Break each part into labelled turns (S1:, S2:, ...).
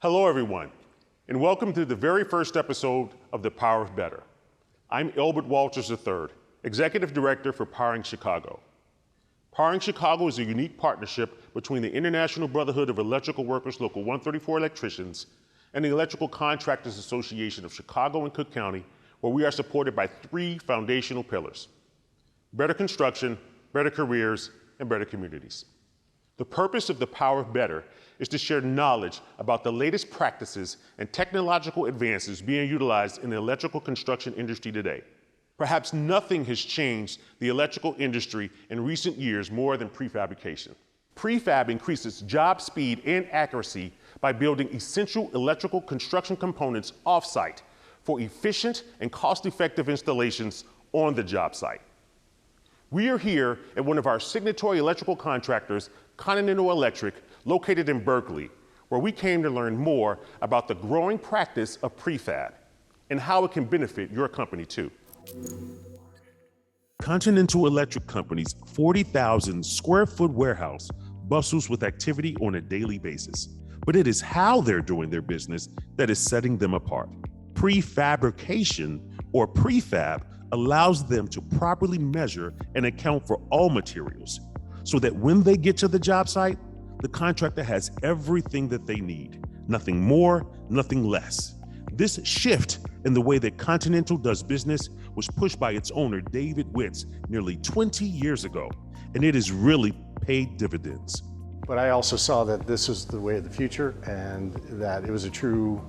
S1: Hello, everyone, and welcome to the very first episode of The Power of Better. I'm Elbert Walters III, Executive Director for Powering Chicago. Powering Chicago is a unique partnership between the International Brotherhood of Electrical Workers Local 134 Electricians and the Electrical Contractors Association of Chicago and Cook County, where we are supported by three foundational pillars: better construction, better careers, and better communities. The purpose of The Power of Better is to share knowledge about the latest practices and technological advances being utilized in the electrical construction industry today. Perhaps nothing has changed the electrical industry in recent years more than prefabrication. Prefab increases job speed and accuracy by building essential electrical construction components off-site for efficient and cost-effective installations on the job site. We are here at one of our signatory electrical contractors, Continental Electric, located in Berkeley, where we came to learn more about the growing practice of prefab and how it can benefit your company too. Continental Electric Company's 40,000 square foot warehouse bustles with activity on a daily basis, but it is how they're doing their business that is setting them apart. Prefabrication, or prefab, allows them to properly measure and account for all materials so that when they get to the job site, the contractor has everything that they need, nothing more, nothing less. This shift in the way that Continental does business was pushed by its owner, David Witz, nearly 20 years ago, and it has really paid dividends.
S2: But I also saw that this was the way of the future and that it was a true,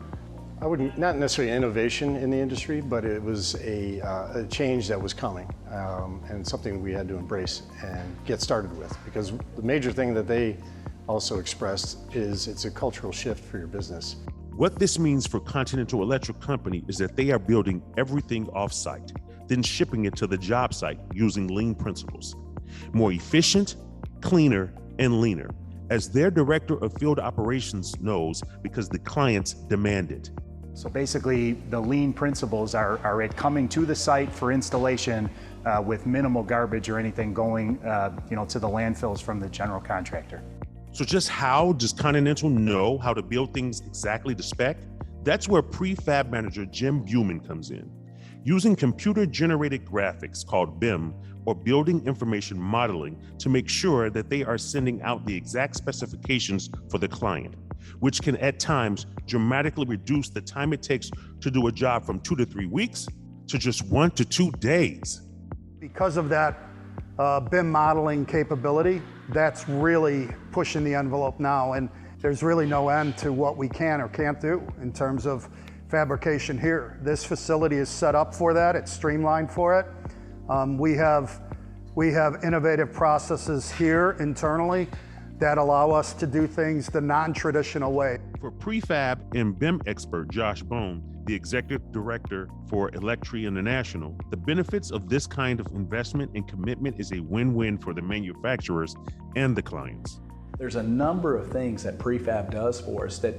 S2: not necessarily innovation in the industry, but it was a change that was coming and something we had to embrace and get started with, because the major thing that they also expressed is it's a cultural shift for your business.
S1: What this means for Continental Electric Company is that they are building everything off-site, then shipping it to the job site using lean principles. More efficient, cleaner, and leaner, as their director of field operations knows, because the clients demand it.
S3: So basically, the lean principles are it coming to the site for installation with minimal garbage or anything going to the landfills from the general contractor.
S1: So just how does Continental know how to build things exactly to spec? That's where prefab manager Jim Buman comes in. Using computer-generated graphics called BIM, or Building Information Modeling, to make sure that they are sending out the exact specifications for the client, which can at times dramatically reduce the time it takes to do a job from 2 to 3 weeks to just 1 to 2 days.
S4: Because of that BIM modeling capability, that's really pushing the envelope now, and there's really no end to what we can or can't do in terms of fabrication here. This facility is set up for that, it's streamlined for it. We have innovative processes here internally that allow us to do things the non-traditional way.
S1: For prefab and BIM expert Josh Bone, the executive director for Electri International, the benefits of this kind of investment and commitment is a win-win for the manufacturers and the clients.
S5: There's a number of things that prefab does for us that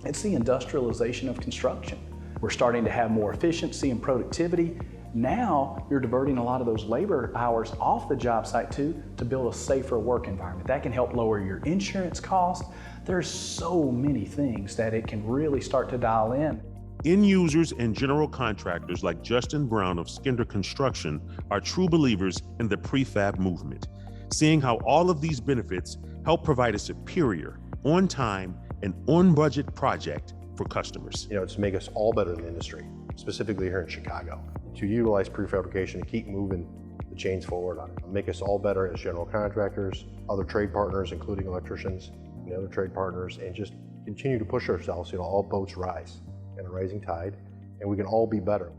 S5: it's the industrialization of construction. We're starting to have more efficiency and productivity. Now you're diverting a lot of those labor hours off the job site too to build a safer work environment. That can help lower your insurance costs. There's so many things that it can really start to dial in.
S1: End users and general contractors like Justin Brown of Skinder Construction are true believers in the prefab movement, seeing how all of these benefits help provide a superior, on-time, and on-budget project for customers.
S6: It's to make us all better in the industry, specifically here in Chicago, to utilize prefabrication to keep moving the chains forward on it, make us all better as general contractors, other trade partners, including electricians and other trade partners, and just continue to push ourselves. All boats rise in a rising tide, and we can all be better.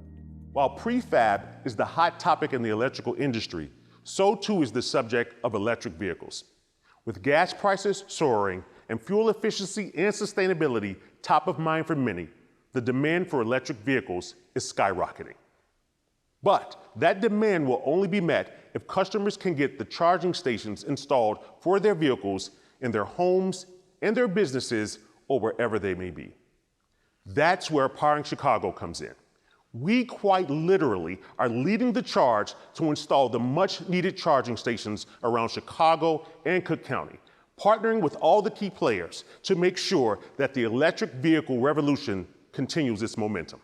S1: While prefab is the hot topic in the electrical industry, so too is the subject of electric vehicles. With gas prices soaring and fuel efficiency and sustainability top of mind for many, the demand for electric vehicles is skyrocketing. But that demand will only be met if customers can get the charging stations installed for their vehicles in their homes and their businesses or wherever they may be. That's where Powering Chicago comes in. We quite literally are leading the charge to install the much needed charging stations around Chicago and Cook County, partnering with all the key players to make sure that the electric vehicle revolution continues its momentum.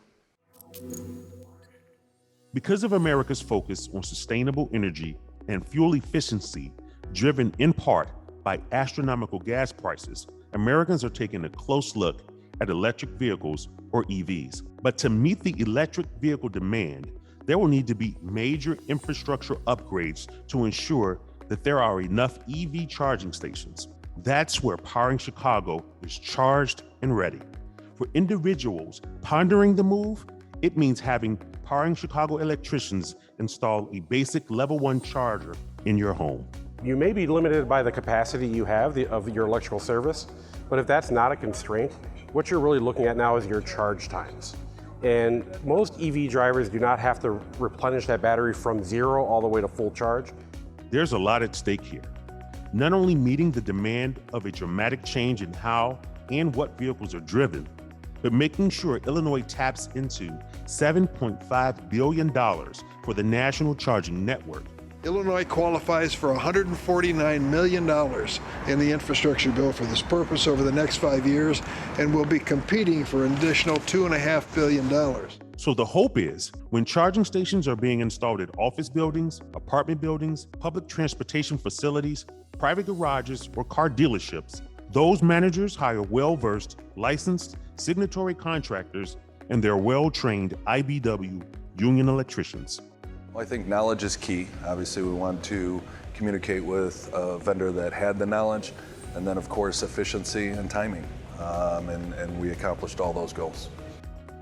S1: Because of America's focus on sustainable energy and fuel efficiency, driven in part by astronomical gas prices, Americans are taking a close look at electric vehicles, or EVs. But to meet the electric vehicle demand, there will need to be major infrastructure upgrades to ensure that there are enough EV charging stations. That's where Powering Chicago is charged and ready. For individuals pondering the move, it means having Powering Chicago electricians install a basic level 1 charger in your home.
S7: You may be limited by the capacity you have of your electrical service, but if that's not a constraint, what you're really looking at now is your charge times. And most EV drivers do not have to replenish that battery from 0 all the way to full charge.
S1: There's a lot at stake here. Not only meeting the demand of a dramatic change in how and what vehicles are driven, but making sure Illinois taps into $7.5 billion for the national charging network.
S8: Illinois qualifies for $149 million in the infrastructure bill for this purpose over the next 5 years, and will be competing for an additional $2.5 billion.
S1: So the hope is, when charging stations are being installed at office buildings, apartment buildings, public transportation facilities, private garages, or car dealerships, those managers hire well-versed, licensed, signatory contractors and their well-trained IBEW union electricians.
S9: Well, I think knowledge is key. Obviously, we want to communicate with a vendor that had the knowledge, and then of course efficiency and timing, and we accomplished all those goals.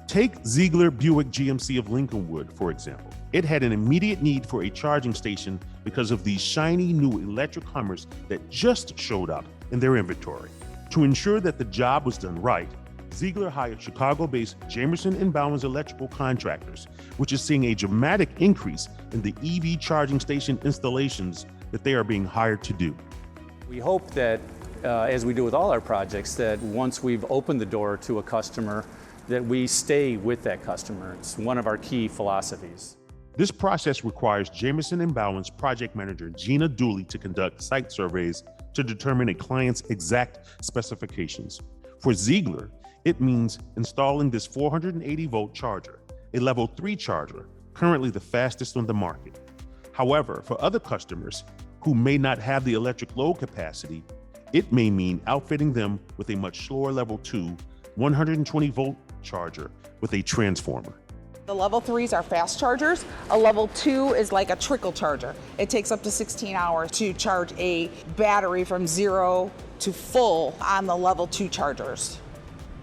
S1: Take Ziegler Buick GMC of Lincolnwood, for example. It had an immediate need for a charging station because of these shiny new electric Hummers that just showed up in their inventory. To ensure that the job was done right, Ziegler hired Chicago-based Jamerson & Bowens electrical contractors, which is seeing a dramatic increase in the EV charging station installations that they are being hired to do.
S10: We hope that, as we do with all our projects, that once we've opened the door to a customer, that we stay with that customer. It's one of our key philosophies.
S1: This process requires Jamerson & Bowens project manager Gina Dooley to conduct site surveys to determine a client's exact specifications. For Ziegler, it means installing this 480-volt charger, a level 3 charger, currently the fastest on the market. However, for other customers who may not have the electric load capacity, it may mean outfitting them with a much slower level 2, 120-volt charger with a transformer.
S11: The level 3s are fast chargers. A level 2 is like a trickle charger. It takes up to 16 hours to charge a battery from 0 to full on the level 2 chargers.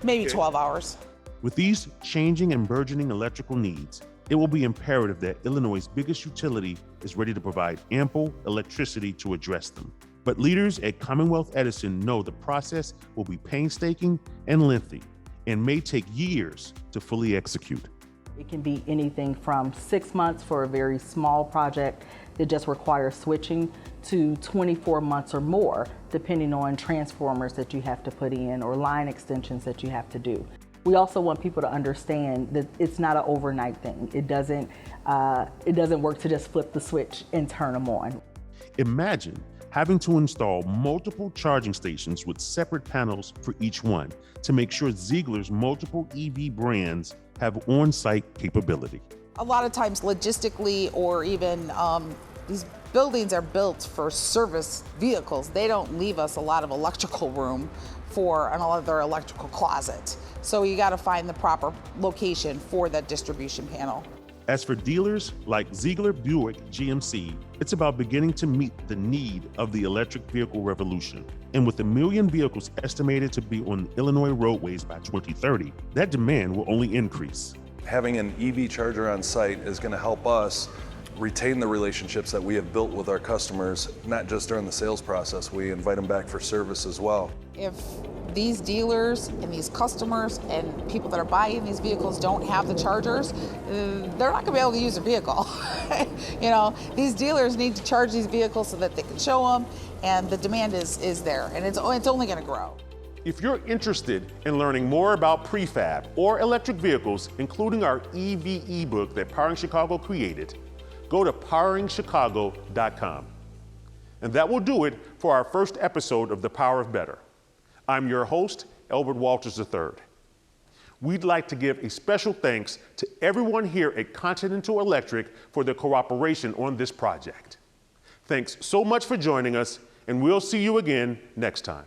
S11: Maybe 12 hours.
S1: With these changing and burgeoning electrical needs, it will be imperative that Illinois' biggest utility is ready to provide ample electricity to address them. But leaders at Commonwealth Edison know the process will be painstaking and lengthy and may take years to fully execute.
S12: It can be anything from 6 months for a very small project that just requires switching to 24 months or more, depending on transformers that you have to put in or line extensions that you have to do. We also want people to understand that it's not an overnight thing. It doesn't work to just flip the switch and turn them on.
S1: Imagine having to install multiple charging stations with separate panels for each one to make sure Ziegler's multiple EV brands have on-site capability.
S11: A lot of times logistically, or even these buildings are built for service vehicles. They don't leave us a lot of electrical room for another electrical closet. So you got to find the proper location for that distribution panel.
S1: As for dealers like Ziegler Buick GMC, it's about beginning to meet the need of the electric vehicle revolution. And with 1 million vehicles estimated to be on Illinois roadways by 2030, that demand will only increase.
S9: Having an EV charger on site is going to help us retain the relationships that we have built with our customers, not just during the sales process. We invite them back for service as well.
S11: If these dealers and these customers and people that are buying these vehicles don't have the chargers, they're not going to be able to use a vehicle. You know, these dealers need to charge these vehicles so that they can show them, and the demand is there, and it's only going to grow.
S1: If you're interested in learning more about prefab or electric vehicles, including our EV ebook that Powering Chicago created, go to poweringchicago.com. And that will do it for our first episode of The Power of Better. I'm your host, Elbert Walters III. We'd like to give a special thanks to everyone here at Continental Electric for their cooperation on this project. Thanks so much for joining us, and we'll see you again next time.